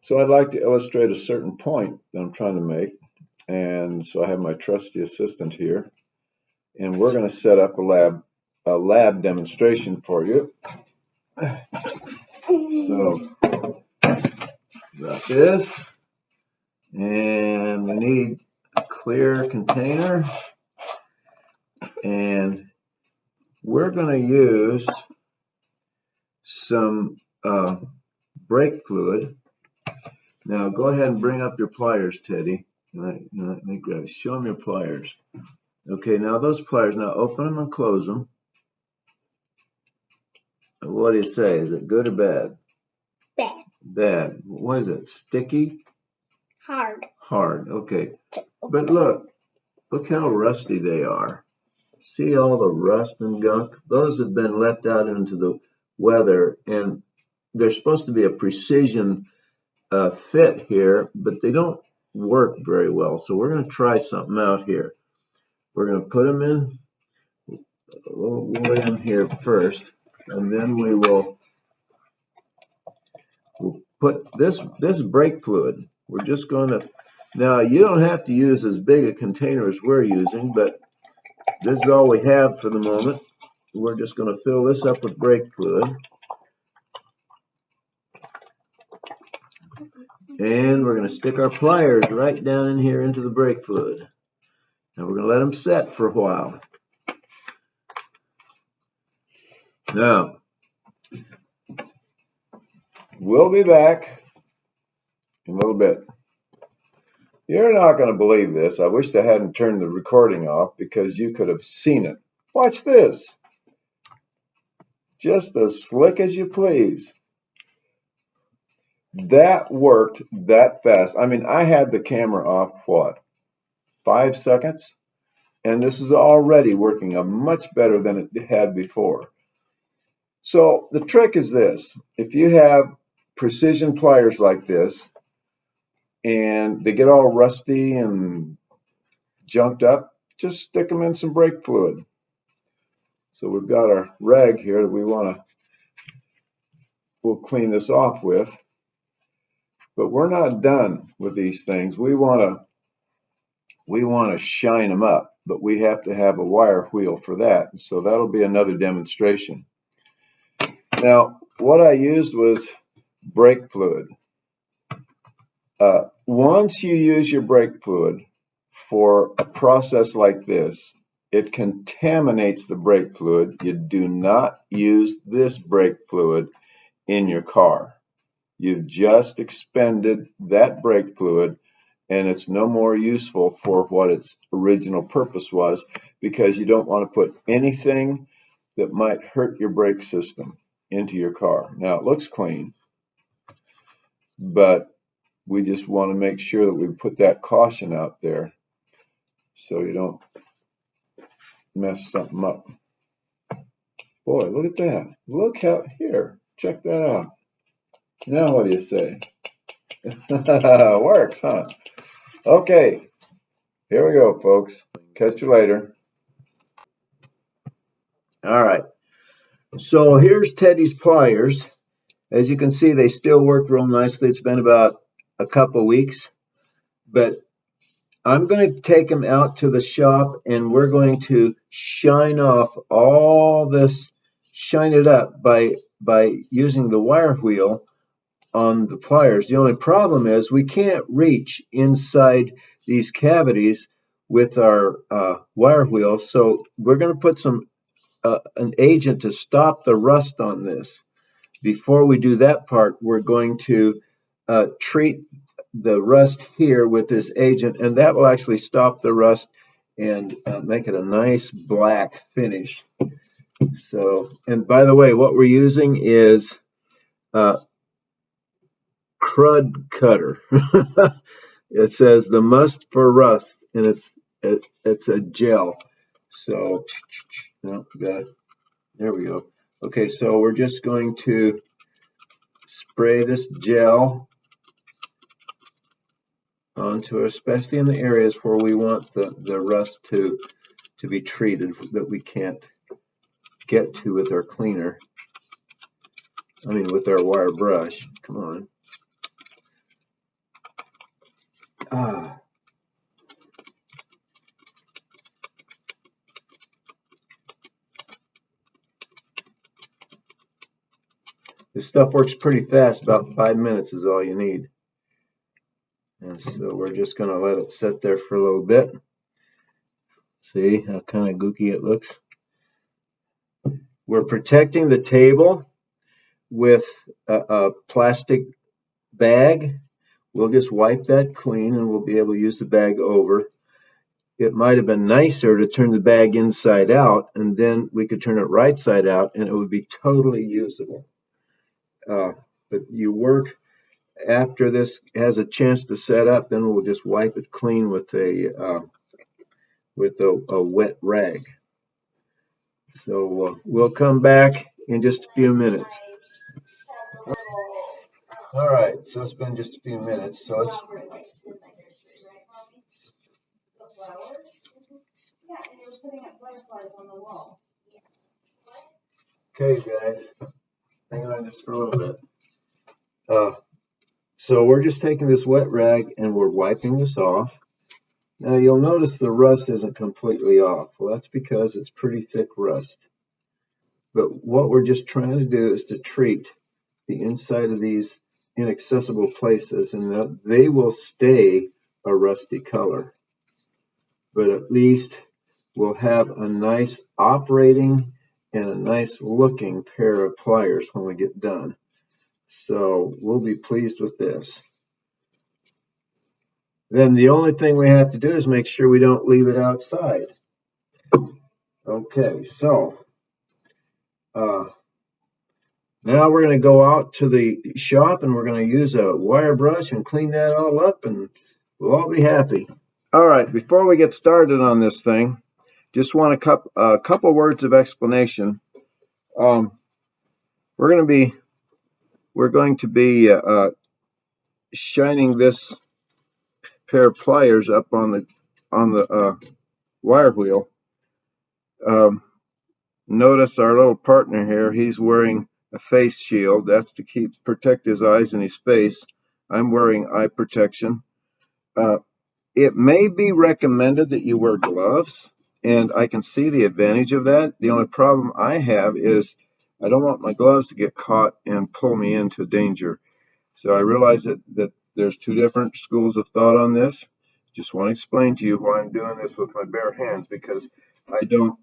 So I'd like to illustrate a certain point that I'm trying to make. And so I have my trusty assistant here, and we're going to set up a lab demonstration for you. So got this, and we need a clear container, and we're going to use some brake fluid. Now go ahead and bring up your pliers, Teddy. Let me grab. Show them your pliers. Okay, now those pliers. Now open them and close them. What do you say? Is it good or bad? Bad. Bad. What is it? Sticky? Hard. Hard. Okay. But look how rusty they are. See all the rust and gunk? Those have been left out into the weather, and they're supposed to be a precision fit here, but they don't work very well. So we're going to try something out here. We're going to put them in. We'll lay them here first, and then we'll put this brake fluid. We're just going to, now you don't have to use as big a container as we're using, but this is all we have for the moment. We're just going to fill this up with brake fluid. And we're going to stick our pliers right down in here into the brake fluid. And we're going to let them set for a while. Now, we'll be back in a little bit. You're not going to believe this. I wish I hadn't turned the recording off because you could have seen it. Watch this. Just as slick as you please. That worked that fast. I mean, I had the camera off, what, 5 seconds? And this is already working much better than it had before. So the trick is this. If you have precision pliers like this, and they get all rusty and junked up, just stick them in some brake fluid. So we've got our rag here that we'll clean this off with. But we're not done with these things. We want to shine them up, but we have to have a wire wheel for that. So that'll be another demonstration. Now, what I used was brake fluid. Once you use your brake fluid for a process like this, it contaminates the brake fluid. You do not use this brake fluid in your car. You've just expended that brake fluid, and it's no more useful for what its original purpose was, because you don't want to put anything that might hurt your brake system into your car. Now, it looks clean, but we just want to make sure that we put that caution out there so you don't mess something up. Boy, look at that. Look out here. Check that out. Now what do you say? Works, huh? Okay. Here we go, folks. Catch you later. All right. So here's Teddy's pliers. As you can see, they still work real nicely. It's been about a couple weeks, but I'm going to take them out to the shop, and we're going to shine off all this, shine it up by using the wire wheel on the pliers. The only problem is we can't reach inside these cavities with our wire wheel, so we're going to put some an agent to stop the rust on this. Before we do that part, we're going to treat the rust here with this agent, and that will actually stop the rust and make it a nice black finish. So, and by the way, what we're using is crud cutter. It says the must for rust, and it's a gel. So, no, got it. There we go. Okay, so we're just going to spray this gel onto, especially in the areas where we want the rust to be treated, that we can't get to with our cleaner. I mean, with our wire brush. Come on. Ah. This stuff works pretty fast. About 5 minutes is all you need. And so we're just going to let it sit there for a little bit. See how kind of gooky it looks? We're protecting the table with a plastic bag. We'll just wipe that clean and we'll be able to use the bag over. It might have been nicer to turn the bag inside out, and then we could turn it right side out and it would be totally usable. But you work after this has a chance to set up, then we'll just wipe it clean with a wet rag. So we'll come back in just a few minutes. All right, so it's been just a few minutes. So let's. Okay, guys, hang on just for a little bit. So we're just taking this wet rag and we're wiping this off. Now you'll notice the rust isn't completely off. Well, that's because it's pretty thick rust. But what we're just trying to do is to treat the inside of these inaccessible places, and that they will stay a rusty color. But at least we'll have a nice operating and a nice looking pair of pliers when we get done. So we'll be pleased with this. Then the only thing we have to do is make sure we don't leave it outside. Okay, so now we're going to go out to the shop and we're going to use a wire brush and clean that all up, and we'll all be happy. All right, before we get started on this thing, just want a couple words of explanation. We're going to be shining this pair of pliers up on the wire wheel. Notice our little partner here, he's wearing a face shield. That's to protect his eyes and his face. I'm wearing eye protection. It may be recommended that you wear gloves, and I can see the advantage of that. The only problem I have is I don't want my gloves to get caught and pull me into danger. So I realize that there's two different schools of thought on this. Just want to explain to you why I'm doing this with my bare hands, because I don't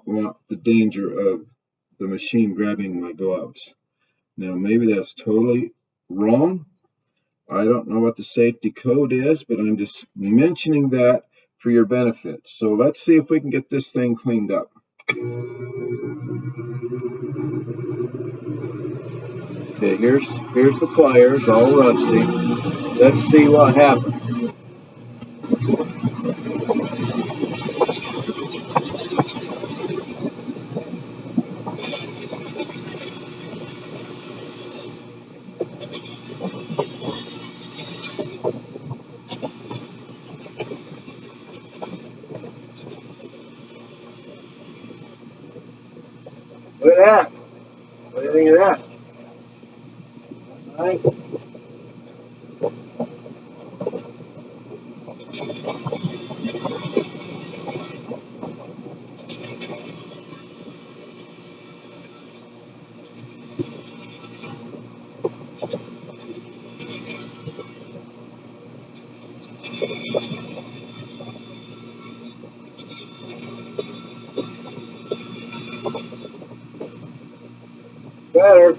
want the danger of the machine grabbing my gloves. Now, maybe that's totally wrong. I don't know what the safety code is, but I'm just mentioning that for your benefit. So let's see if we can get this thing cleaned up. Okay, here's the pliers, all rusty. Let's see what happens. Look at that. What do you think of that? All right. Better.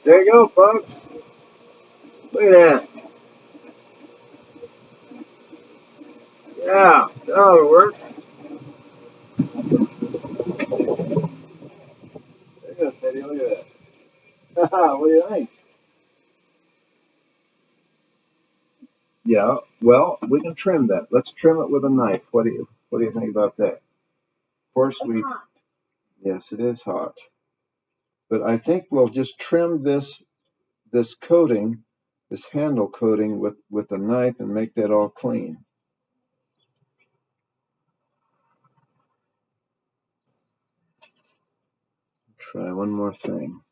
There you go, folks. Look at that. Yeah, that'll work. There you go, Teddy. Look at that. What do you think? Yeah, well, we can trim that. Let's trim it with a knife. What do you think about that? Of course, It's hot. yes, it is hot. But I think we'll just trim this coating, this handle coating with a knife and make that all clean. Try one more thing.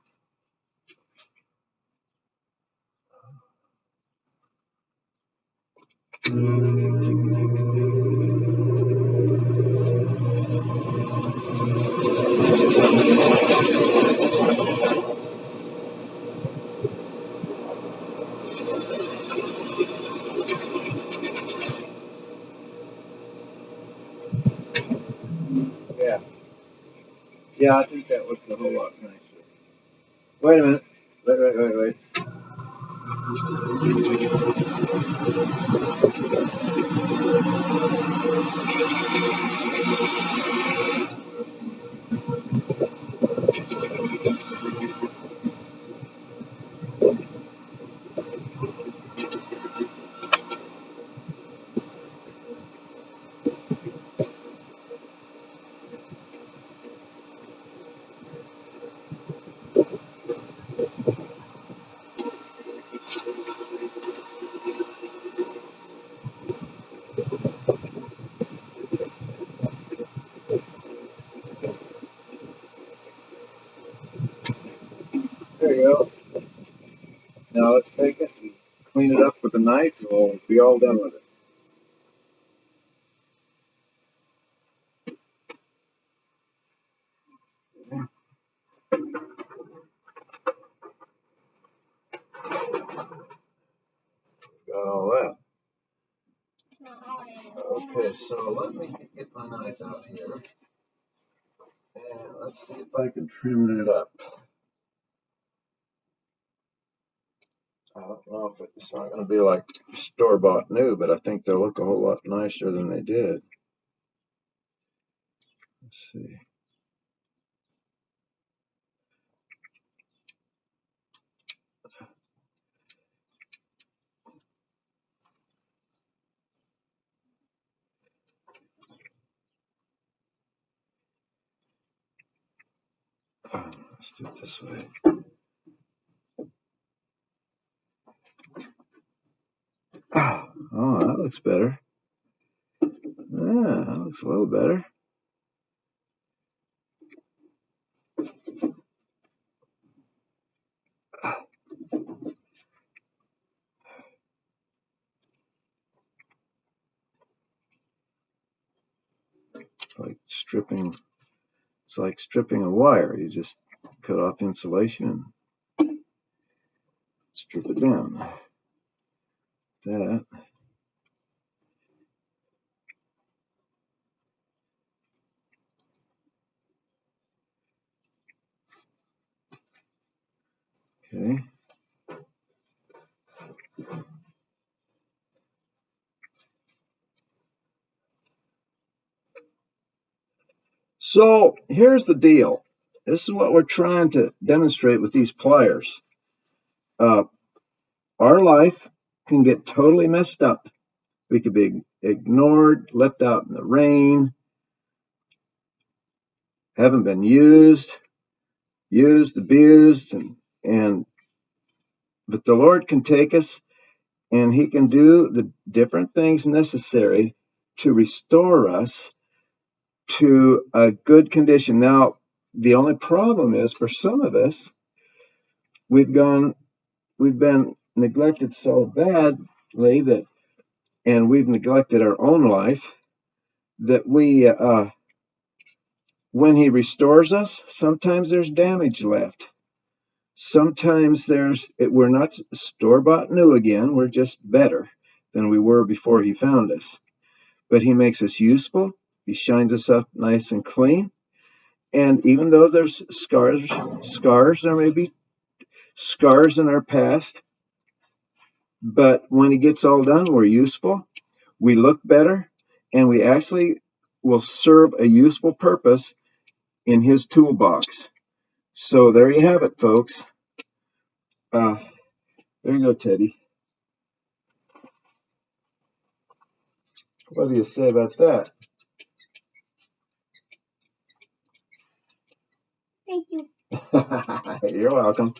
Yeah. Yeah, I think that looks a whole lot nicer. Wait a minute. Wait. There you go. Now let's take it and clean it up with a knife and we'll be all done with it. Got all that. It's not hot anymore. Okay, so let me get my knife out here. And let's see if I can trim it up. I don't know if it's not going to be like store-bought new, but I think they'll look a whole lot nicer than they did. Let's see. Let's do it this way. Oh, that looks better. Yeah, that looks a little better. Like stripping. It's like stripping a wire. You just cut off the insulation and strip it down. That. Okay. So here's the deal. This is what we're trying to demonstrate with these pliers. Uh, our life can get totally messed up. We could be ignored, left out in the rain, haven't been used, abused, and but the Lord can take us and He can do the different things necessary to restore us to a good condition. Now, the only problem is for some of us, we've been neglected so badly that, and we've neglected our own life that when He restores us, sometimes there's damage left. Sometimes we're not store-bought new again. We're just better than we were before He found us. But He makes us useful. He shines us up nice and clean. And even though there's scars, there may be scars in our past, but when it gets all done, we're useful, we look better, and we actually will serve a useful purpose in his toolbox. So there you have it, folks. There you go, Teddy. What do you say about that? Thank you. You're welcome.